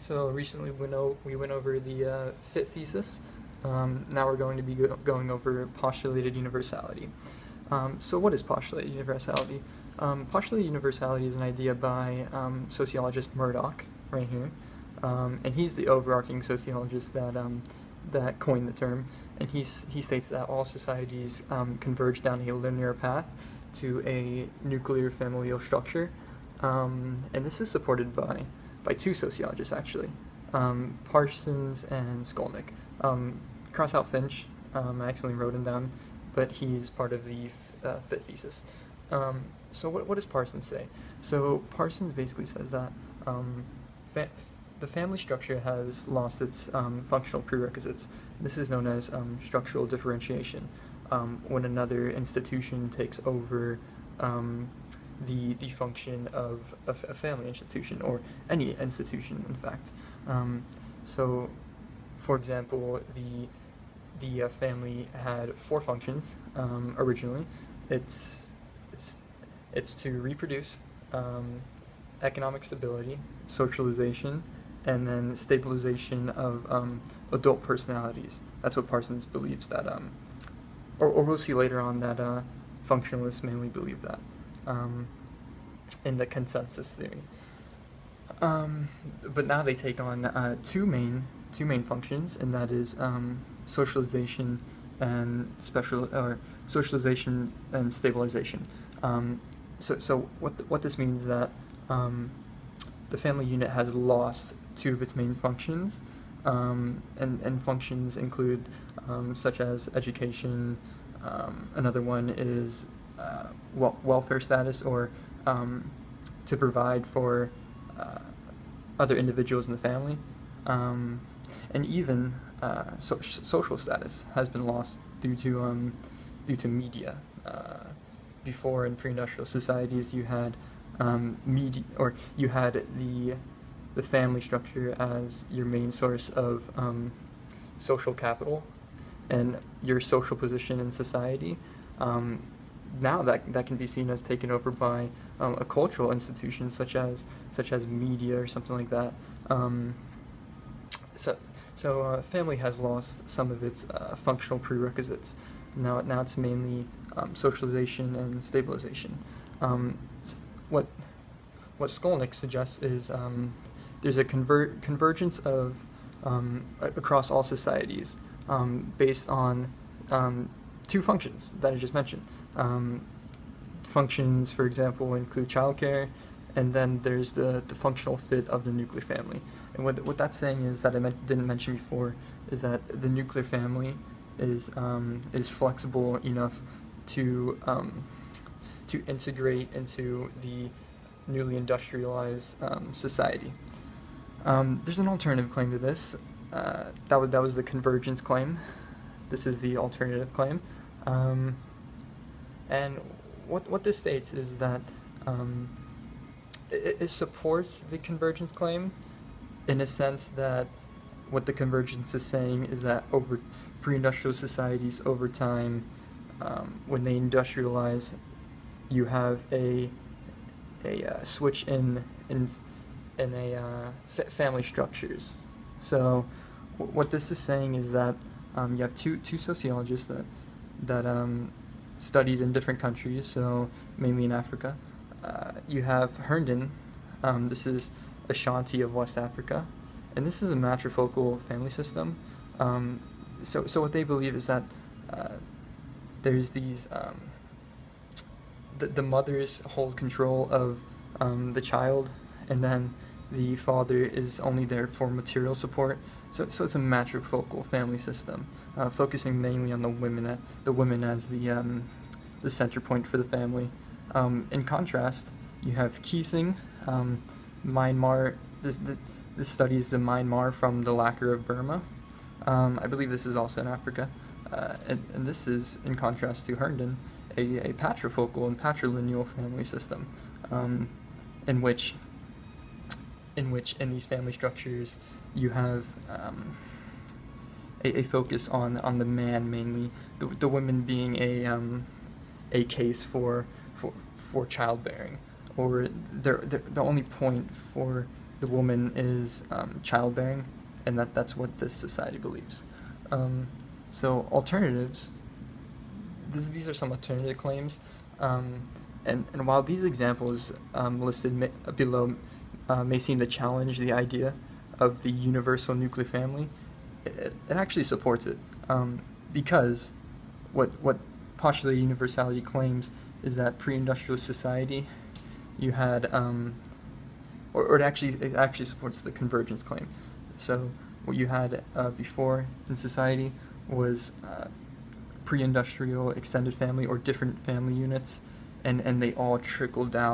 So recently we went over the fit thesis. Now we're going to be going over postulated universality. So what is postulated universality? Postulated universality is an idea by sociologist Murdoch, right here, and he's the overarching sociologist that coined the term. And he states that all societies converge down a linear path to a nuclear familial structure, and this is supported by two sociologists actually, Parsons and Skolnick. Cross out Finch, I accidentally wrote him down, but he's part of the fit thesis. So what does Parsons say? So Parsons basically says that the family structure has lost its functional prerequisites. This is known as structural differentiation, when another institution takes over the function of a family institution, or any institution, in fact. So, for example, the family had four functions originally. It's to reproduce, economic stability, socialization, and then stabilization of adult personalities. That's what Parsons believes that, or we'll see later on that functionalists mainly believe that in the consensus theory. But now they take on two main functions, and that is socialization and socialization and stabilization. So what this means is that the family unit has lost two of its main functions, and functions include such as education. Another one is welfare status, or to provide for other individuals in the family, and even social status has been lost due to media. Before, in pre-industrial societies, you had media, or you had the family structure as your main source of social capital and your social position in society. Now that can be seen as taken over by a cultural institution such as media or something like that. So family has lost some of its functional prerequisites. Now it's mainly socialization and stabilization. What Skolnick suggests is there's a convergence of across all societies based on two functions that I just mentioned. Functions, for example, include childcare, and then there's the functional fit of the nuclear family. And what that's saying is, that I didn't mention before, is that the nuclear family is flexible enough to integrate into the newly industrialized society. There's an alternative claim to this. That was the convergence claim. This is the alternative claim. And what this states is that it supports the convergence claim, in a sense that what the convergence is saying is that over pre-industrial societies, over time, when they industrialize, you have a switch in family structures. So what this is saying is that you have two sociologists that studied in different countries, so mainly in Africa. You have Herndon. This is Ashanti of West Africa, and this is a matrifocal family system. So what they believe is that there's these the mothers hold control of the child, and then the father is only there for material support. So it's a matrifocal family system, focusing mainly on the women as the center point for the family. In contrast, you have Keesing, Myanmar. This studies the Myanmar from the lacquer of Burma. I believe this is also in Africa, and this is in contrast to Herndon, a patrifocal and patrilineal family system, in which in these family structures you have a focus on the man mainly, the women being a case for childbearing, or the only point for the woman is childbearing, and that's what this society believes. So alternatives, these are some alternative claims, and while these examples listed below may seem to challenge the idea of the universal nuclear family, it actually supports it, because what postulated universality claims is that pre-industrial society, you had, or it actually supports the convergence claim. So what you had before in society was pre-industrial extended family or different family units, and they all trickled down